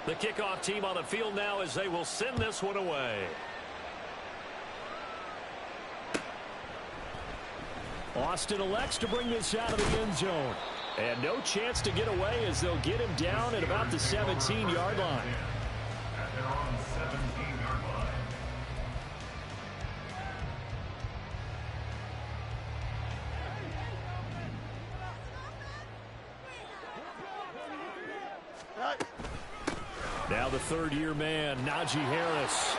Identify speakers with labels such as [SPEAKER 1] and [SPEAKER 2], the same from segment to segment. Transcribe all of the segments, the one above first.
[SPEAKER 1] The kickoff team on the field now as they will send this one away. Austin elects to bring this out of the end zone. And no chance to get away as they'll get him down at about the 17-yard line.
[SPEAKER 2] They're on the 17-yard line.
[SPEAKER 1] Now the third-year man, Najee Harris.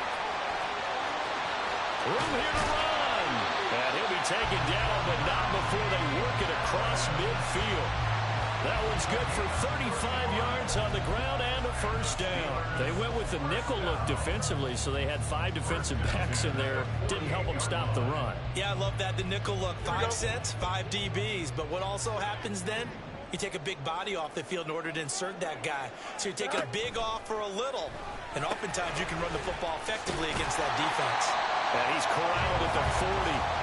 [SPEAKER 1] Room here to run. And he'll be taken down, but not before they work it across midfield. That one's good for 35 yards on the ground and a first down. They went with the nickel look defensively, so they had 5 defensive backs in there. Didn't help them stop the run.
[SPEAKER 3] Yeah, I love that, the nickel look. 5 cents, 5 DBs. But what also happens then? You take a big body off the field in order to insert that guy. So you're taking a big off for a little. And oftentimes you can run the football effectively against that defense.
[SPEAKER 1] And he's corralled at the 40,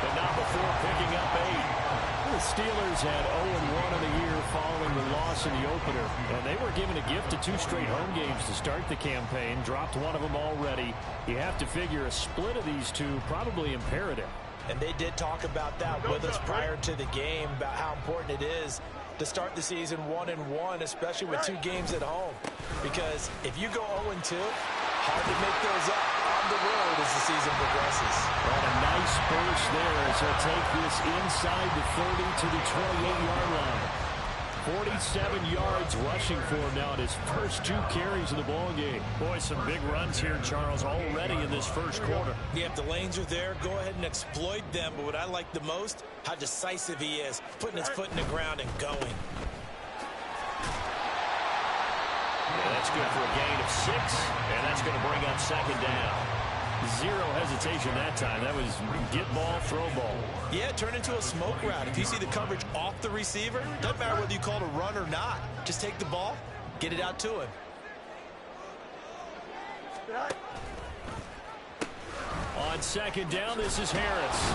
[SPEAKER 1] but not before picking up 8. The Steelers had 0-1 in the year following the loss in the opener. And they were given a gift of 2 straight home games to start the campaign. Dropped one of them already. You have to figure a split of these two probably imperative.
[SPEAKER 3] And they did talk about that with us prior to the game, about how important it is to start the season 1-1, especially with 2 games at home. Because if you go 0-2, hard to make those up on the road as the season progresses.
[SPEAKER 1] And a nice burst there as he'll take this inside the 30 to the 28-yard line. 47 yards rushing for him now at his first 2 carries of the ball game. Boy, some big runs here, Charles, already in this first quarter.
[SPEAKER 3] Yeah, if the lanes are there, go ahead and exploit them. But what I like the most, how decisive he is, putting his foot in the ground and going.
[SPEAKER 1] Yeah, that's good for a gain of 6, and that's going to bring up second down. 0 hesitation that time. That was get ball, throw ball.
[SPEAKER 3] Yeah, turn into a smoke route. If you see the coverage off the receiver, doesn't matter whether you call it a run or not. Just take the ball, get it out to him.
[SPEAKER 1] On second down, this is Harris.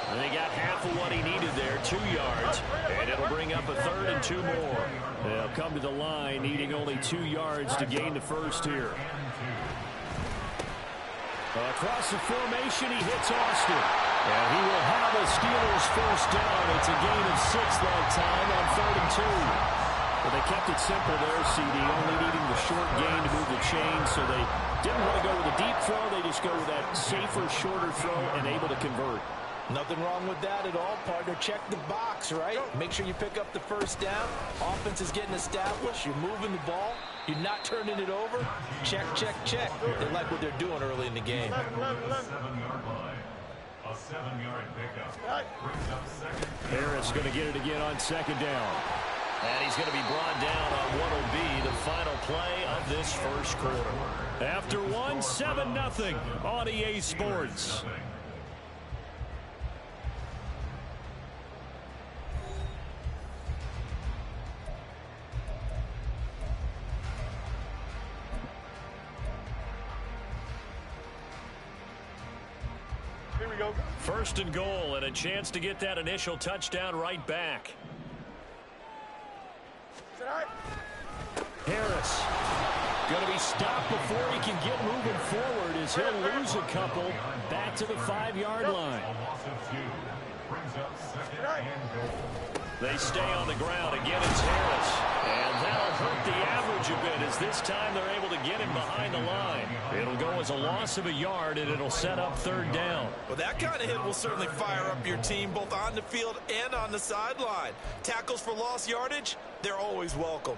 [SPEAKER 1] And they got half of what he needed there, 2 yards. And it'll bring up a 3rd and 2 more. They'll come to the line, needing only 2 yards to gain the first here. Across the formation, he hits Austin. And he will have a Steelers first down. It's a gain of 6 that time on 3rd and 2. But they kept it simple there, CD, only needing the short gain to move the chain, so they didn't want to go with a deep throw. They just go with that safer, shorter throw and able to convert.
[SPEAKER 3] Nothing wrong with that at all, partner. Check the box, right? Make sure you pick up the first down. Offense is getting established. You're moving the ball. You're not turning it over. Check, check, check. They like what they're doing early in the game.
[SPEAKER 2] A 7-yard line. A 7-yard pickup. Brings up second.
[SPEAKER 1] Harris going to get it again on second down. And he's going to be brought down on what will be the final play of this first quarter. After 1, 7-0 on EA Sports.
[SPEAKER 4] Here we go.
[SPEAKER 1] First and goal, and a chance to get that initial touchdown right back. Harris going to be stopped before he can get moving forward as he'll lose a couple back to the 5-yard line.
[SPEAKER 2] A loss of 2. Brings up second and goal.
[SPEAKER 1] They stay on the ground. Again, it's Harris. And that'll hurt the average a bit as this time they're able to get him behind the line. It'll go as a loss of a yard, and it'll set up 3rd down.
[SPEAKER 3] Well, that kind of hit will certainly fire up your team both on the field and on the sideline. Tackles for lost yardage, they're always welcome.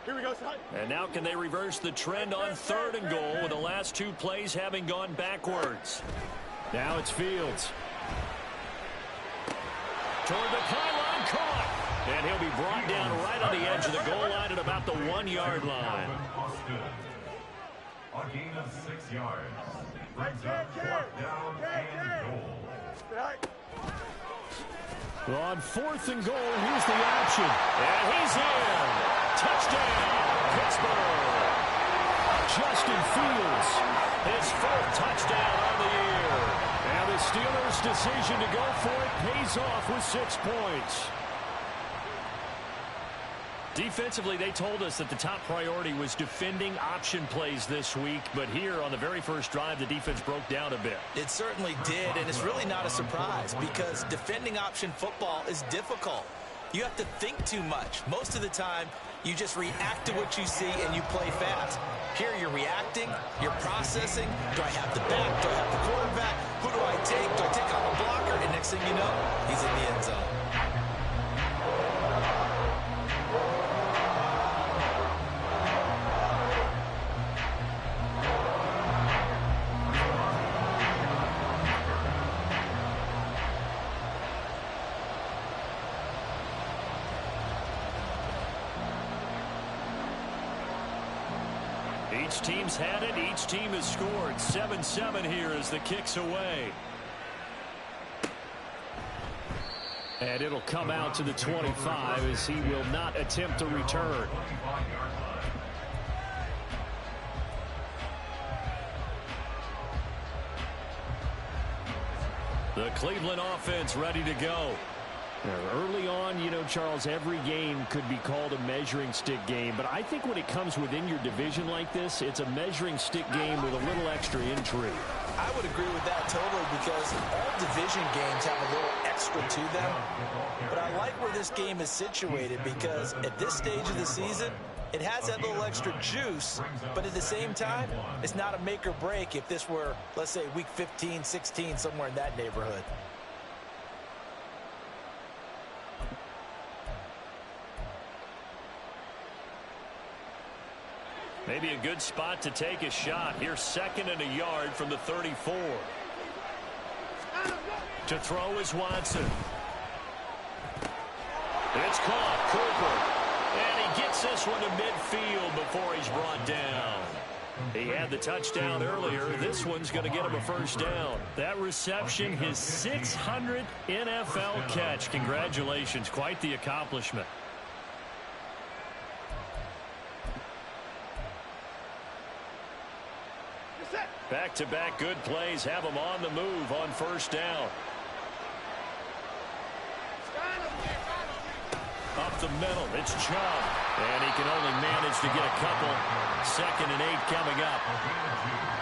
[SPEAKER 4] Here we go, son.
[SPEAKER 1] And now can they reverse the trend on 3rd and goal with the last 2 plays having gone backwards? Now it's Fields. Toward the pylon, caught. And he'll be brought down right on the edge of the goal line at about the 1-yard line.
[SPEAKER 2] A gain of 6 yards. Brings up 4th down and goal.
[SPEAKER 1] Well, on 4th and goal, here's the option. And he's in. Touchdown, Pittsburgh. Justin Fields, his 4th touchdown on the year. And the Steelers' decision to go for it pays off with 6 points. Defensively, they told us that the top priority was defending option plays this week, but here on the very first drive, the defense broke down a bit.
[SPEAKER 3] It certainly did, and it's really not a surprise because defending option football is difficult. You have to think too much. Most of the time, you just react to what you see and you play fast. Here you're reacting, you're processing. Do I have the back? Do I have the quarterback? Who do I take? Do I take on the blocker? And next thing you know, he's in the end zone.
[SPEAKER 1] Each team's had it. Each team has scored. 7-7 here as the kick's away. And it'll come out to the 25 as he will not attempt to return. The Cleveland offense ready to go. Early on, you know, Charles, every game could be called a measuring stick game. But I think when it comes within your division like this, it's a measuring stick game with a little extra intrigue.
[SPEAKER 3] I would agree with that totally because all division games have a little extra to them. But I like where this game is situated because at this stage of the season, it has that little extra juice. But at the same time, it's not a make or break if this were, let's say, week 15, 16, somewhere in that neighborhood.
[SPEAKER 1] Maybe a good spot to take a shot. Here's 2nd and a yard from the 34. To throw is Watson. It's caught. Cooper. And he gets this one to midfield before he's brought down. He had the touchdown earlier. This one's going to get him a first down. That reception, his 600th NFL catch. Congratulations. Quite the accomplishment. Back-to-back good plays have him on the move on first down. Up the middle, it's Chubb. And he can only manage to get a couple. 2nd and 8 coming up.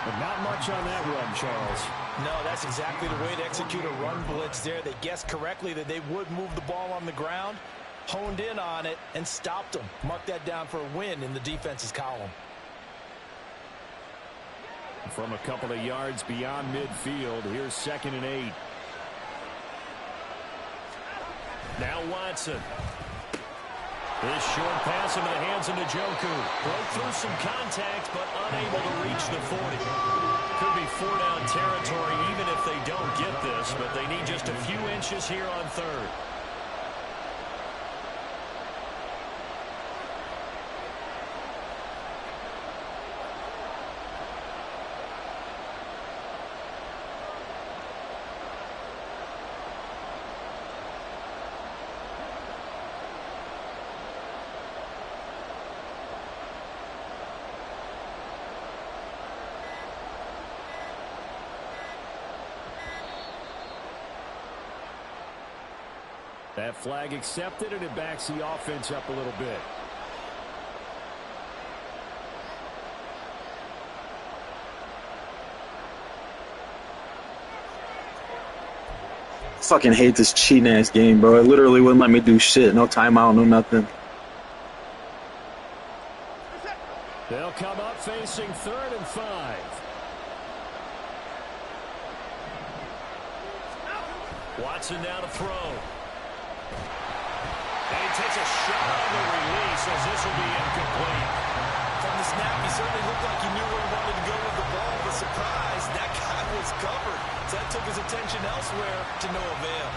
[SPEAKER 1] But not much on that run, Charles.
[SPEAKER 3] No, that's exactly the way to execute a run blitz there. They guessed correctly that they would move the ball on the ground, honed in on it, and stopped them. Mark that down for a win in the defense's column.
[SPEAKER 1] From a couple of yards beyond midfield, here's 2nd and 8. Now Watson. This short pass into the hands of Njoku. Broke through some contact, but unable to reach the 40. Could be 4-down territory even if they don't get this, but they need just a few inches here on 3rd. That flag accepted, and it backs the offense up a little bit.
[SPEAKER 5] Fucking hate this cheating ass game, bro. It literally wouldn't let me do shit. No timeout, no nothing.
[SPEAKER 1] They'll come up facing 3rd and 5. Watson now to throw. And he takes a shot on the release as this will be incomplete.
[SPEAKER 3] From the snap, he certainly looked like he knew where he wanted to go with the ball, but surprise, that guy was covered. So that took his attention elsewhere to no avail.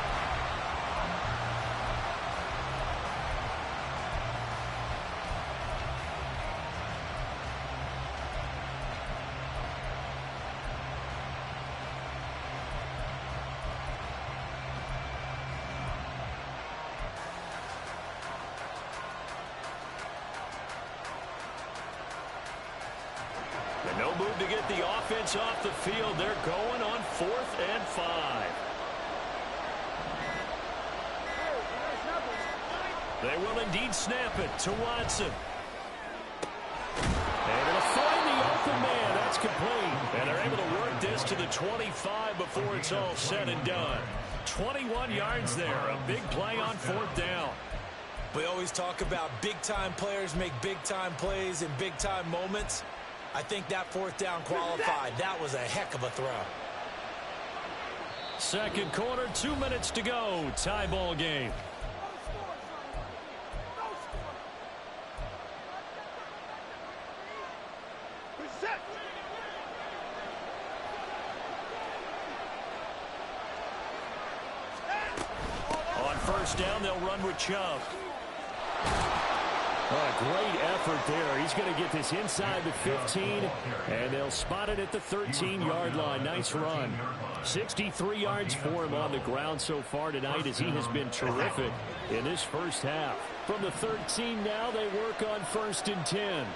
[SPEAKER 1] No move to get the offense off the field. They're going on 4th and 5. They will indeed snap it to Watson. And it'll find the open man. That's complete. And they're able to work this to the 25 before it's all said and done. 21 yards there. A big play on 4th down.
[SPEAKER 3] We always talk about big-time players make big-time plays in big-time moments. I think that 4th down qualified. That was a heck of a throw.
[SPEAKER 1] Second quarter, 2 minutes to go. Tie ball game. On first down, they'll run with Chubb. Oh, a great effort there. He's going to get this inside the 15, and they'll spot it at the 13-yard line. Nice run. 63 yards for him on the ground so far tonight as he has been terrific in this first half. From the 13 now, they work on 1st and 10.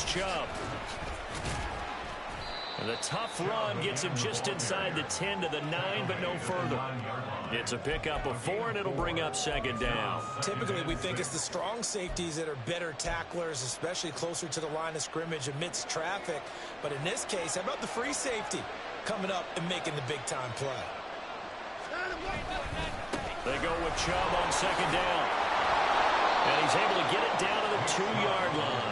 [SPEAKER 1] Chubb. And the tough run gets him just inside the 10 to the 9, but no further. It's a pickup of 4, and it'll bring up 2nd down.
[SPEAKER 3] Typically, we think it's the strong safeties that are better tacklers, especially closer to the line of scrimmage amidst traffic. But in this case, how about the free safety coming up and making the big-time play?
[SPEAKER 1] They go with Chubb on 2nd down. And he's able to get it down to the 2-yard line.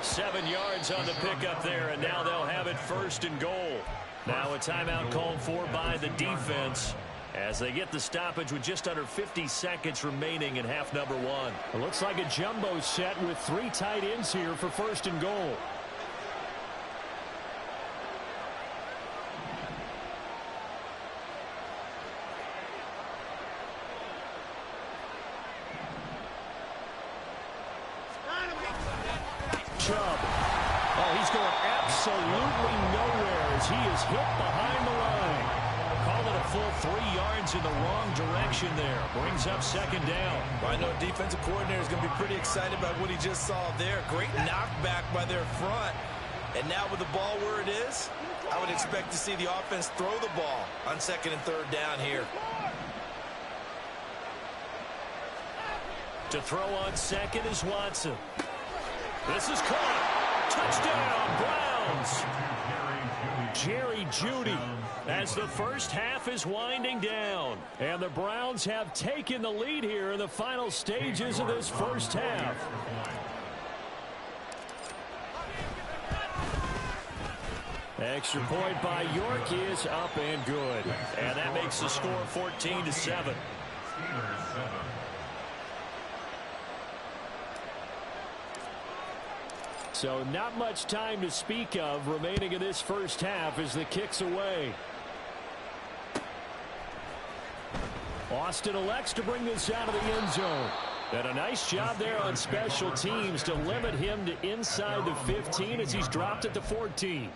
[SPEAKER 1] 7 yards on the pickup there, and now they'll have it 1st and goal. Now a timeout called for by the defense as they get the stoppage with just under 50 seconds remaining in half number 1. It looks like a jumbo set with 3 tight ends here for 1st and goal. Chubb. Oh, he's going absolutely nowhere as he is hit behind the line. Call it a full 3 yards in the wrong direction there. Brings up 2nd down.
[SPEAKER 3] Well, I know defensive coordinator is going to be pretty excited about what he just saw there. Great knockback by their front. And now with the ball where it is, I would expect to see the offense throw the ball on 2nd and 3rd down here.
[SPEAKER 1] To throw on 2nd is Watson. This is caught. Touchdown, Browns. Jerry Jeudy as the first half is winding down. And the Browns have taken the lead here in the final stages of this first half. Extra point by York is up and good. And that makes the score 14-7. So not much time to speak of remaining in this first half as the kick's away. Austin elects to bring this out of the end zone. And a nice job there on special teams to limit him to inside the 15 as he's dropped at the 14.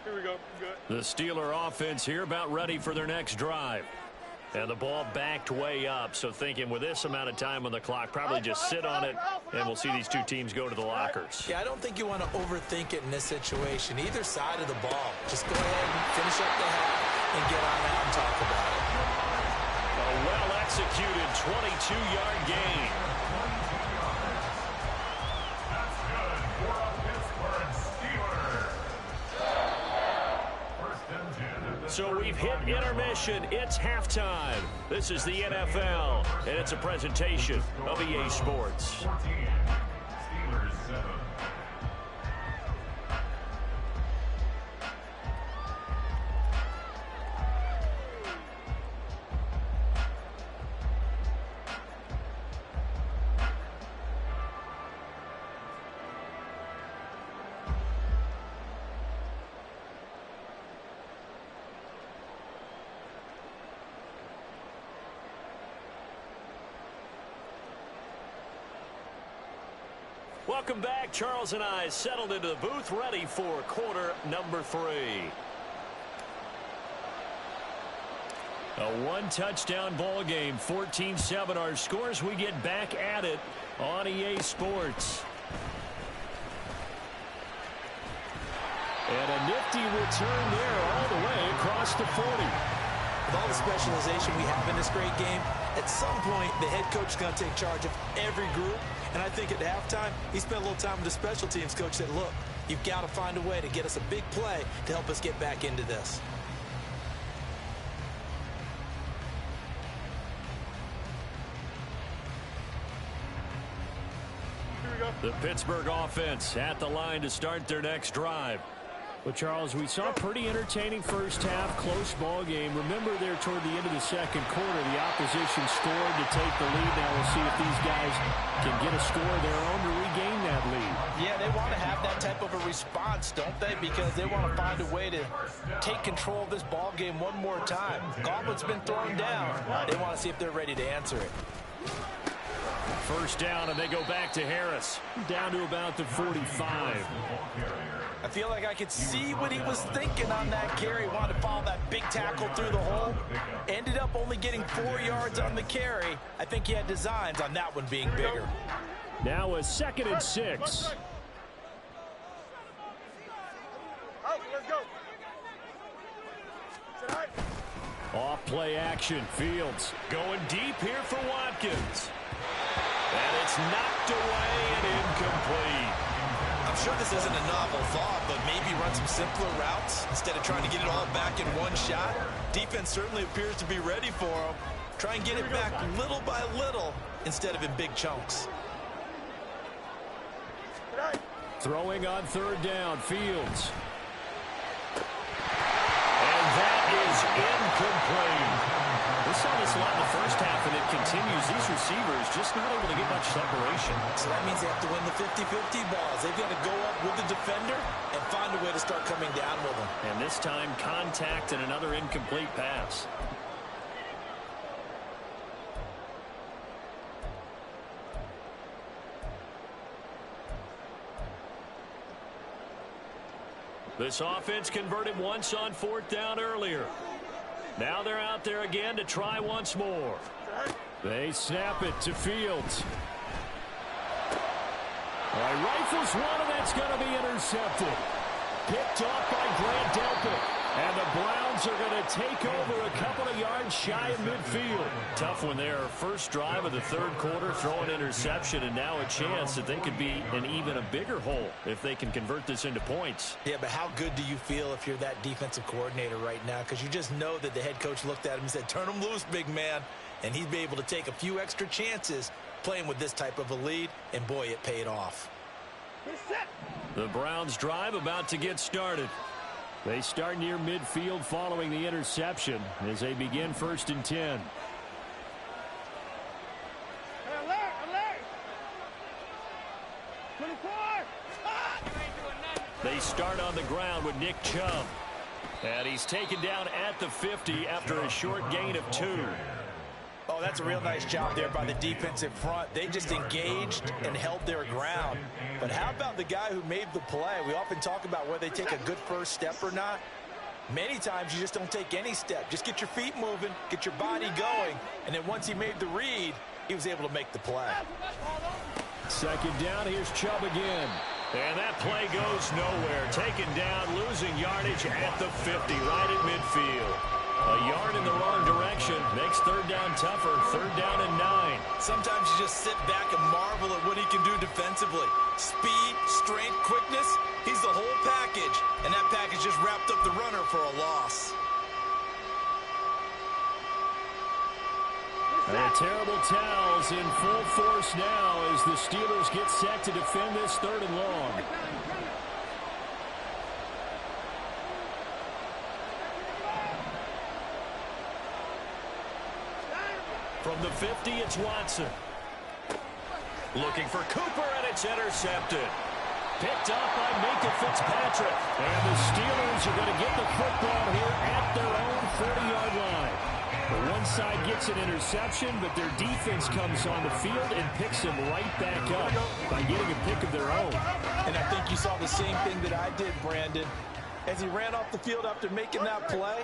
[SPEAKER 4] Here we go. Good.
[SPEAKER 1] The Steeler offense here about ready for their next drive. And the ball backed way up, so thinking with this amount of time on the clock, probably just sit on it, and we'll see these two teams go to the lockers.
[SPEAKER 3] Yeah, I don't think you want to overthink it in this situation. Either side of the ball. Just go ahead and finish up the half and get on out and talk about it.
[SPEAKER 1] A well-executed 22-yard gain.
[SPEAKER 2] That's good for a Pittsburgh Steelers. First and 10.
[SPEAKER 1] So we've hit intermission. It's halftime. This is the NFL, and it's a presentation of EA Sports.
[SPEAKER 2] 14. Steelers 7.
[SPEAKER 1] Welcome back. Charles and I settled into the booth, ready for quarter number 3. A one-touchdown ball game, 14-7 our scores. We get back at it on EA Sports. And a nifty return there all the way across the 40.
[SPEAKER 3] With all the specialization we have in this great game, at some point the head coach is going to take charge of every group. And I think at halftime, he spent a little time with the special teams coach, said, look, you've got to find a way to get us a big play to help us get back into this.
[SPEAKER 1] The Pittsburgh offense at the line to start their next drive. But, Charles, we saw a pretty entertaining first half, close ball game. Remember there toward the end of the second quarter, the opposition scored to take the lead. Now we'll see if these guys can get a score of their own to regain that lead.
[SPEAKER 3] Yeah, they want to have that type of a response, don't they? Because they want to find a way to take control of this ball game one more time. Gauntlet's been thrown down. They want to see if they're ready to answer it.
[SPEAKER 1] First down, and they go back to Harris. Down to about the 45.
[SPEAKER 3] I feel like I could see what he was thinking on that carry. Wanted to follow that big tackle through the hole. Ended up only getting 4 yards on the carry. I think he had designs on that one being bigger.
[SPEAKER 1] Now a 2nd and 6.
[SPEAKER 4] Let's go.
[SPEAKER 1] Off play action. Fields going deep here for Watkins. And it's knocked away and incomplete.
[SPEAKER 3] I'm sure this isn't a novel thought, but maybe run some simpler routes instead of trying to get it all back in one shot. Defense certainly appears to be ready for him. Try and get it back little by little instead of in big chunks.
[SPEAKER 1] Throwing on 3rd down, Fields. And that is incomplete. We saw this a lot in the first half, and it continues. These receivers just not able to get much separation.
[SPEAKER 3] So that means they have to win the 50-50 balls. They've got to go up with the defender and find a way to start coming down with them.
[SPEAKER 1] And this time, contact and another incomplete pass. This offense converted once on 4th down earlier. Now they're out there again to try once more. They snap it to Fields. All right, rifles one, and that's going to be intercepted. Picked off by Grant Delpit. And the Browns are going to take over a couple of yards shy of midfield. Tough one there. First drive of the 3rd quarter, throw an interception, and now a chance that they could be in even a bigger hole if they can convert this into points.
[SPEAKER 3] Yeah, but how good do you feel if you're that defensive coordinator right now? Because you just know that the head coach looked at him and said, turn him loose, big man. And he'd be able to take a few extra chances playing with this type of a lead, and boy, it paid off.
[SPEAKER 1] The Browns drive about to get started. They start near midfield following the interception as they begin 1st and 10. They start on the ground with Nick Chubb. And he's taken down at the 50 after a short gain of 2.
[SPEAKER 3] Oh, that's a real nice job there by the defensive front. They just engaged and held their ground. But how about the guy who made the play? We often talk about whether they take a good first step or not. Many times you just don't take any step. Just get your feet moving, get your body going, and then once he made the read, he was able to make the play.
[SPEAKER 1] 2nd down, here's Chubb again. And that play goes nowhere. Taken down, losing yardage at the 50, right at midfield. A yard in the wrong direction makes 3rd down tougher. 3rd down and 9.
[SPEAKER 3] Sometimes you just sit back and marvel at what he can do defensively. Speed, strength, quickness, he's the whole package. And that package just wrapped up the runner for a loss.
[SPEAKER 1] And the terrible towels in full force now as the Steelers get set to defend this 3rd and long. From the 50, it's Watson. Looking for Cooper, and it's intercepted. Picked up by Minkah Fitzpatrick. And the Steelers are going to get the football here at their own 40-yard line. The one side gets an interception, but their defense comes on the field and picks them right back up by getting a pick of their own.
[SPEAKER 3] And I think you saw the same thing that I did, Brandon. As he ran off the field after making that play,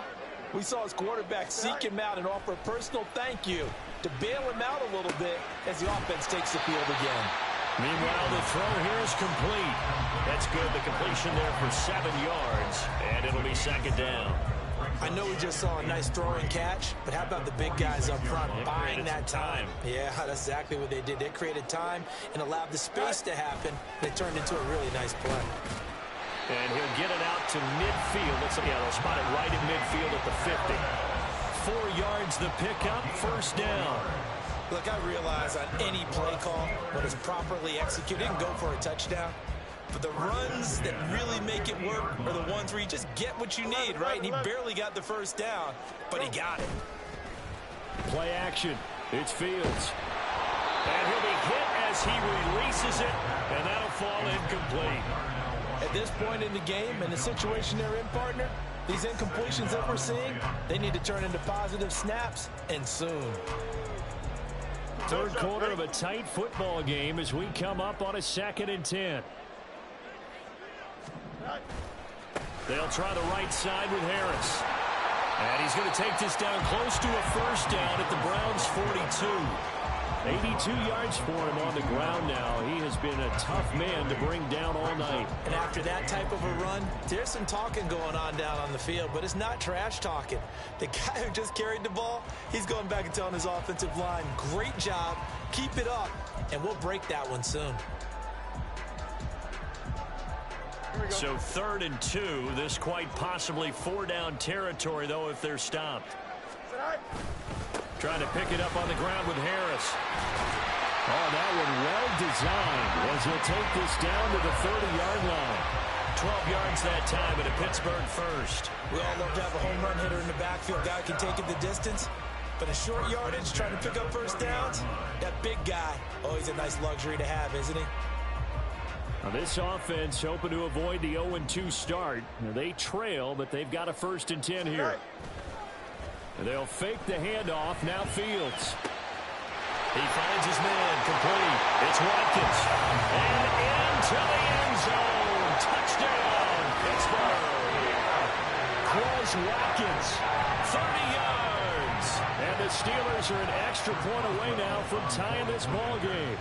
[SPEAKER 3] We saw his quarterback seek him out and offer a personal thank you to bail him out a little bit as the offense takes the field again.
[SPEAKER 1] Meanwhile, the throw here is complete. That's good. The completion there for 7 yards, and it'll be second down.
[SPEAKER 3] I know we just saw a nice throwing catch, but how about the big guys up front buying that time? Yeah, that's exactly what they did. They created time and allowed the space to happen, and it turned into a really nice play.
[SPEAKER 1] And he'll get it out to midfield. They'll spot it right in midfield at the 50. 4 yards the pickup, first down.
[SPEAKER 3] Look, I realize on any play call, when it's properly executed, you can go for a touchdown. But the runs that really make it work are the ones where you just get what you need, right? And he barely got the first down, but he got it.
[SPEAKER 1] Play action. It's Fields. And he'll be hit as he releases it, and that'll fall incomplete.
[SPEAKER 3] At this point in the game and the situation they're in, partner, these incompletions that we're seeing, they need to turn into positive snaps, and soon.
[SPEAKER 1] Third quarter of a tight football game as we come up on a 2nd and 10. They'll try the right side with Harris. And he's going to take this down close to a first down at the Browns' 42. 82 yards for him on the ground now. He has been a tough man to bring down all night.
[SPEAKER 3] And after that type of a run, there's some talking going on down on the field, but it's not trash talking. The guy who just carried the ball, he's going back and telling his offensive line, great job, keep it up, and we'll break that one soon.
[SPEAKER 1] So 3rd and 2, this quite possibly 4-down territory, though, if they're stopped. Trying to pick it up on the ground with Harris. Oh, that one well designed as he'll take this down to the 30-yard line. 12 yards that time at a Pittsburgh first.
[SPEAKER 3] We all love to have a home run hitter in the backfield. Guy can take it the distance. But in short yardage, trying to pick up first downs, that big guy, oh, he's a nice luxury to have, isn't he?
[SPEAKER 1] Now this offense hoping to avoid the 0-2 start. Now they trail, but they've got a 1st and 10 here. And they'll fake the handoff. Now Fields. He finds his man complete. It's Watkins. And into the end zone. Touchdown, Pittsburgh. Quez Watkins. 30 yards. And the Steelers are an extra point away now from tying this ball game.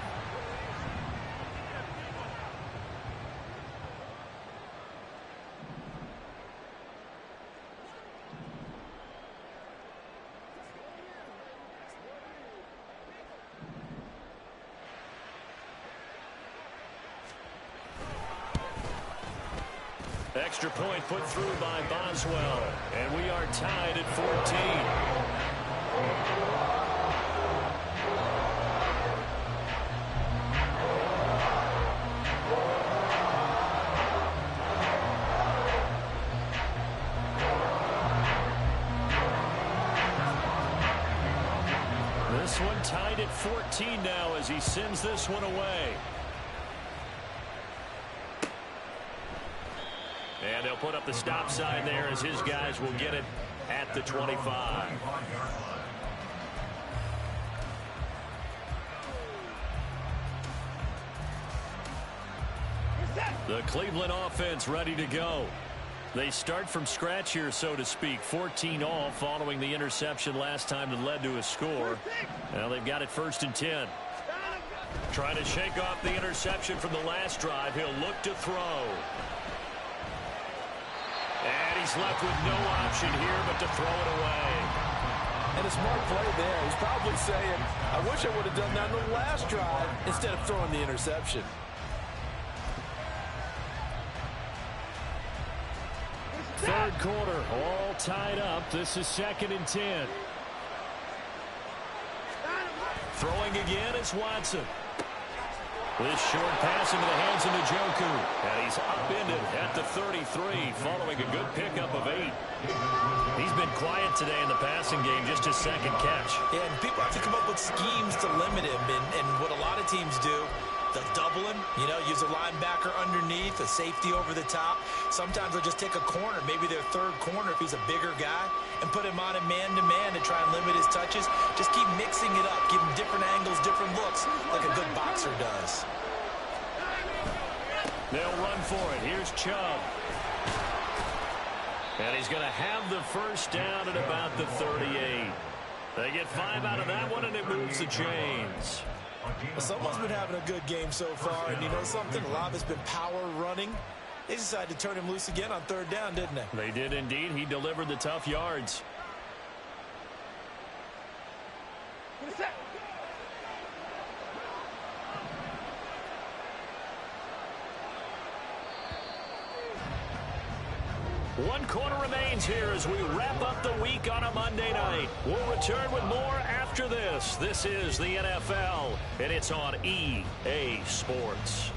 [SPEAKER 1] Extra point put through by Boswell. And we are tied at 14. This one tied at 14 now as he sends this one away. And they'll put up the stop sign there as his guys will get it at the 25. The Cleveland offense ready to go. They start from scratch here, so to speak. 14 all following the interception last time that led to a score. Now they've got it 1st and 10. Trying to shake off the interception from the last drive. He'll look to throw. And he's left with no option here but to throw it away.
[SPEAKER 3] And a smart play there. He's probably saying, I wish I would have done that on the last drive instead of throwing the interception.
[SPEAKER 1] Third quarter, all tied up. This is 2nd and 10. Throwing again is Watson. This short pass into the hands of Njoku. And he's upended at the 33 following a good pickup of 8. He's been quiet today in the passing game, just his 2nd catch.
[SPEAKER 3] Yeah, and people have to come up with schemes to limit him. And what a lot of teams do, they'll double him, use a linebacker underneath, a safety over the top. Sometimes they'll just take a corner, maybe their 3rd corner if he's a bigger guy, and put him on a man-to-man to try and limit his touches. Just keep mixing it up, give him different angles, different looks, like a good boxer does.
[SPEAKER 1] They'll run for it. Here's Chubb. And he's going to have the first down at about the 38. They get 5 out of that one, and it moves the chains.
[SPEAKER 3] Well, someone's been having a good game so far, and you know something? A lot has been power running. They decided to turn him loose again on 3rd down, didn't they?
[SPEAKER 1] They did indeed. He delivered the tough yards. One quarter remains here as we wrap up the week on a Monday night. We'll return with more after this. This is the NFL, and it's on EA Sports.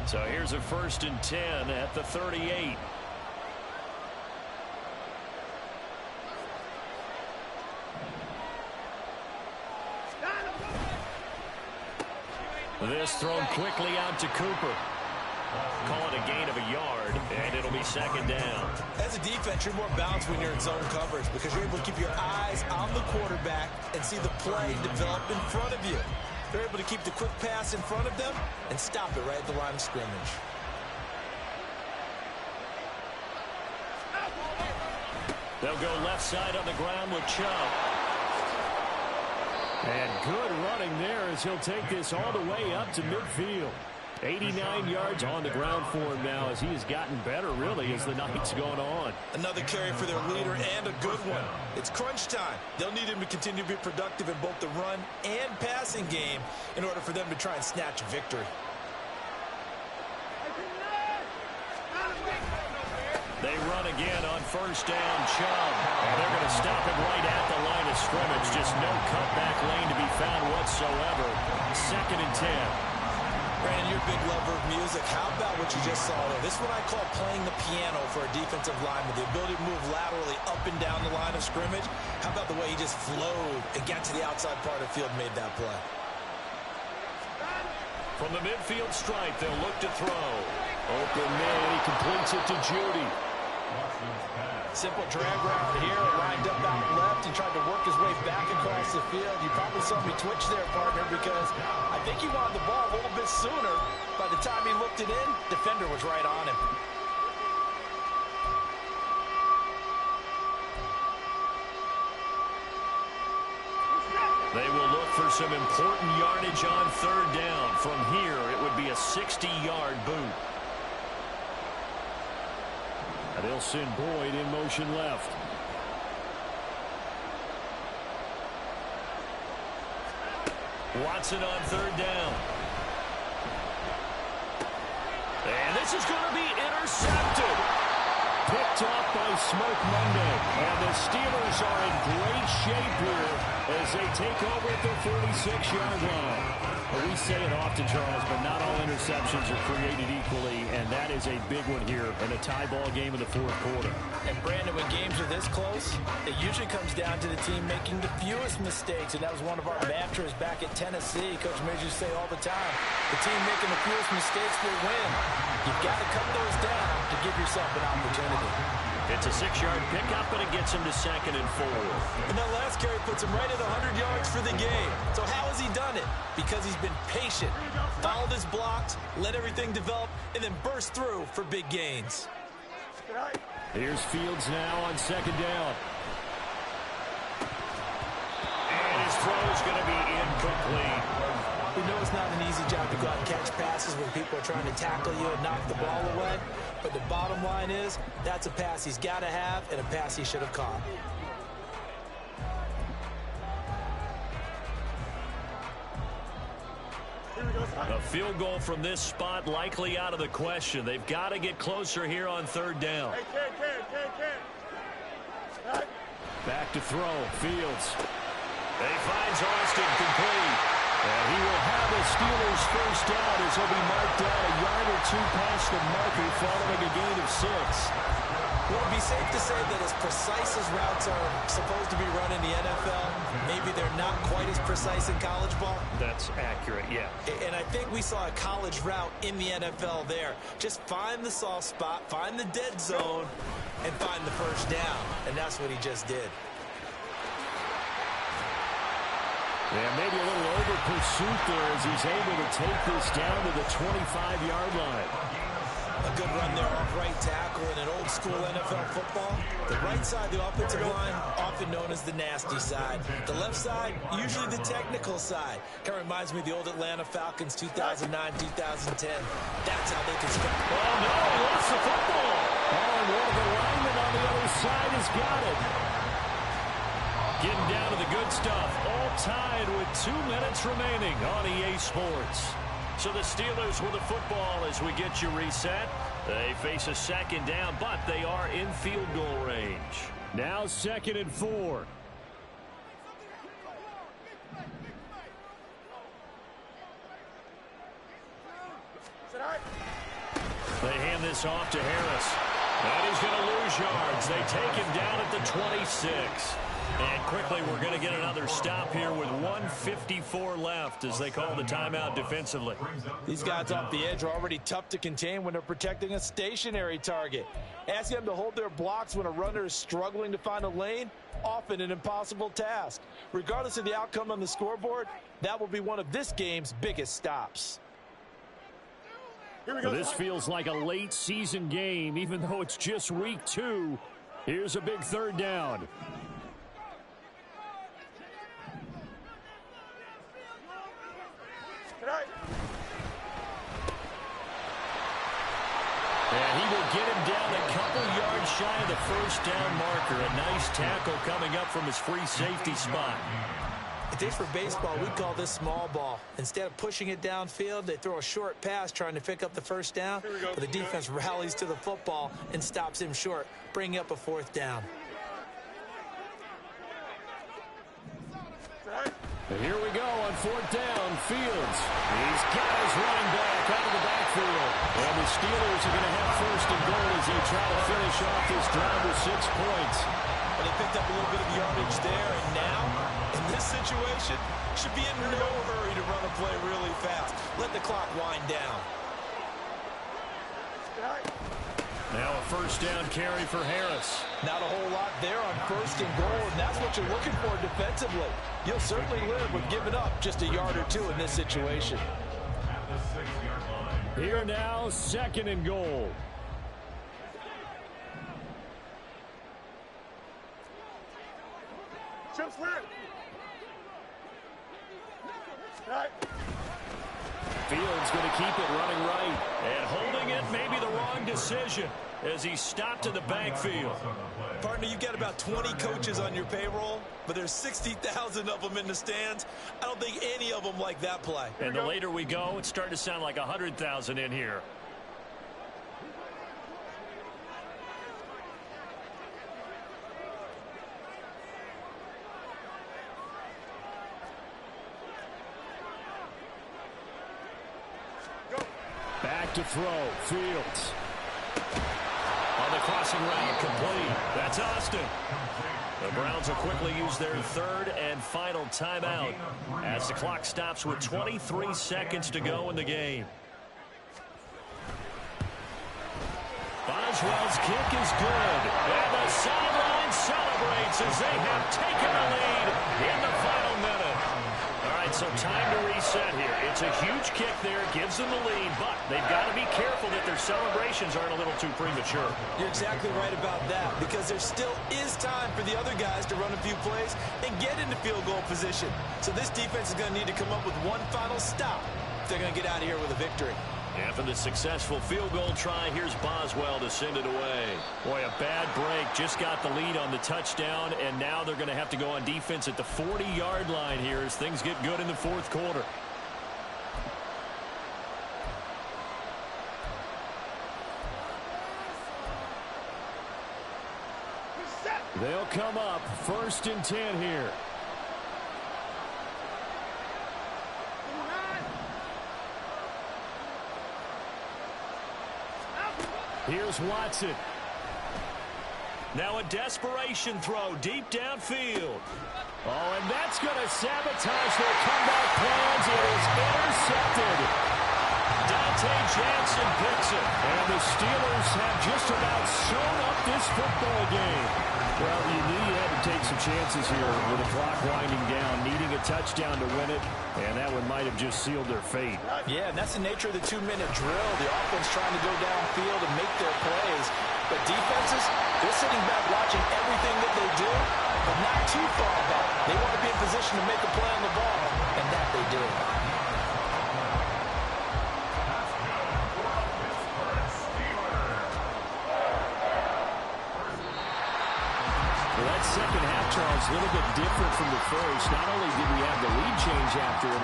[SPEAKER 1] So here's a 1st and 10 at the 38. This thrown quickly out to Cooper. Call it a gain of a yard, and it'll be 2nd down.
[SPEAKER 3] As a defense, you're more balanced when you're in zone coverage because you're able to keep your eyes on the quarterback and see the play develop in front of you. They're able to keep the quick pass in front of them and stop it right at the line of scrimmage.
[SPEAKER 1] They'll go left side on the ground with Chubb. And good running there as he'll take this all the way up to midfield. 89 yards on the ground for him now as he has gotten better, really, as the night's going on.
[SPEAKER 3] Another carry for their leader and a good one. It's crunch time. They'll need him to continue to be productive in both the run and passing game in order for them to try and snatch a victory.
[SPEAKER 1] They run again on 1st down, Chubb. And they're going to stop it right at the line of scrimmage. Just no cutback lane to be found whatsoever. 2nd and 10.
[SPEAKER 3] Brandon, you're a big lover of music. How about what you just saw there? This is what I call playing the piano for a defensive lineman. The ability to move laterally up and down the line of scrimmage. How about the way he just flowed and got to the outside part of the field and made that play?
[SPEAKER 1] From the midfield stripe, they'll look to throw. Open man, he completes it to Judy.
[SPEAKER 3] Simple drag route here, lined up out left and tried to work his way back across the field. You probably saw me twitch there, partner, because I think he wanted the ball a little bit sooner. By the time he looked it in, defender was right on him.
[SPEAKER 1] They will look for some important yardage on 3rd down. From here, it would be a 60-yard boot. And they'll send Boyd in motion left. Watson on 3rd down. And this is going to be intercepted. Picked off by Smoke Monday. And the Steelers are in great shape here as they take over at their 46-yard line. Well, we say it often, Charles, but not all interceptions are created equally, and that is a big one here in a tie ball game in the 4th quarter.
[SPEAKER 3] And, Brandon, when games are this close, it usually comes down to the team making the fewest mistakes, and that was one of our mantras back at Tennessee. Coach Major used to say all the time, the team making the fewest mistakes will win. You've got to cut those down to give yourself an opportunity.
[SPEAKER 1] It's a 6-yard pickup, and it gets him to 2nd and 4.
[SPEAKER 3] And that last carry puts him right at 100 yards for the game. So how has he done it? Because he's been patient, followed his blocks, let everything develop, and then burst through for big gains.
[SPEAKER 1] Here's Fields now on 2nd down. And his throw is going to be incomplete.
[SPEAKER 3] We know it's not an easy job to go out and catch passes when people are trying to tackle you and knock the ball away. But the bottom line is, that's a pass he's got to have and a pass he should have caught.
[SPEAKER 1] A field goal from this spot likely out of the question. They've got to get closer here on 3rd down. Back to throw. Fields. He finds Austin complete. And he will have the Steelers first down as he'll be marked down a yard or two past the marker following a gain of 6.
[SPEAKER 3] Well, it'd be safe to say that as precise as routes are supposed to be run in the NFL, maybe they're not quite as precise in college ball.
[SPEAKER 1] That's accurate, yeah.
[SPEAKER 3] And I think we saw a college route in the NFL there. Just find the soft spot, find the dead zone, and find the first down. And that's what he just did.
[SPEAKER 1] And maybe a little over pursuit there as he's able to take this down to the 25-yard line.
[SPEAKER 3] A good run there off right tackle in an old-school NFL football. The right side of the offensive line, often known as the nasty side. The left side, usually the technical side. Kind of reminds me of the old Atlanta Falcons 2009-2010. That's how they can start.
[SPEAKER 1] Oh, no, he lost the football. Oh, and one of the linemen on the other side has got it. Getting down to the good stuff. All tied with 2 minutes remaining on EA Sports. So the Steelers with the football as we get you reset. They face a second down, but they are in field goal range. Now 2nd and 4. They hand this off to Harris. And he's going to lose yards. They take him down at the 26. And quickly, we're going to get another stop here with 1:54 left as they call the timeout defensively.
[SPEAKER 3] These guys off the edge are already tough to contain when they're protecting a stationary target. Asking them to hold their blocks when a runner is struggling to find a lane, often an impossible task. Regardless of the outcome on the scoreboard, that will be one of this game's biggest stops.
[SPEAKER 1] Well, this feels like a late season game, even though it's just week 2. Here's a big 3rd down. And he will get him down a couple yards shy of the 1st down marker. A nice tackle coming up from his free safety spot.
[SPEAKER 3] If it's for baseball, we'd call this small ball. Instead of pushing it downfield, they throw a short pass trying to pick up the 1st down. But the defense rallies to the football and stops him short, bringing up a 4th down.
[SPEAKER 1] And here we go on 4th down. Fields. He's got his running back out of the backfield. And the Steelers are going to have 1st and goal as they try to finish off this drive with 6 points.
[SPEAKER 3] Well, they picked up a little bit of yardage there, and now, in this situation, should be in no hurry to run a play really fast. Let the clock wind down.
[SPEAKER 1] Now a 1st down carry for Harris.
[SPEAKER 3] Not a whole lot there on 1st and goal, and that's what you're looking for defensively. You'll certainly live with giving up just a yard or 2 in this situation.
[SPEAKER 1] Here now, 2nd and goal. Fields going to keep it running right. And holding it may be the wrong decision as he stopped in the backfield.
[SPEAKER 3] Partner, you've got about 20 coaches on your payroll, but there's 60,000 of them in the stands. I don't think any of them like that play.
[SPEAKER 1] And the later we go, it's starting to sound like 100,000 in here. Back to throw. Fields. On the crossing route, complete. That's Austin. The Browns will quickly use their 3rd and final timeout as the clock stops with 23 seconds to go in the game. Boswell's kick is good. And the sideline celebrates as they have taken the lead in the final minute. All right, so time to reset here. It's a huge kick there, gives them the lead, but they've got to be careful that their celebrations aren't a little too premature.
[SPEAKER 3] You're exactly right about that, because there still is time for the other guys to run a few plays and get into field goal position. So this defense is going to need to come up with one final stop if they're going to get out of here with a victory.
[SPEAKER 1] After the successful field goal try, here's Boswell to send it away. Boy, a bad break. Just got the lead on the touchdown, and now they're going to have to go on defense at the 40-yard line here as things get good in the 4th quarter. They'll come up 1st and 10 here. Here's Watson. Now a desperation throw deep downfield. Oh, and that's going to sabotage their comeback plans. It is intercepted. Dante Jansen picks it. And the Steelers have just about sewn up this football game. Well, you knew you had to take some chances here with the clock winding down, needing a a touchdown to win it, and that one might have just sealed their fate.
[SPEAKER 3] Yeah, and that's the nature of the 2-minute drill. The offense trying to go downfield and make their plays. But defenses, they're sitting back watching everything that they do, but not too far back. They want to be in position to make a play on the ball, and that they do.
[SPEAKER 1] Well, that second half, Charles, a little bit different from the first. Not only did we have the lead change after it,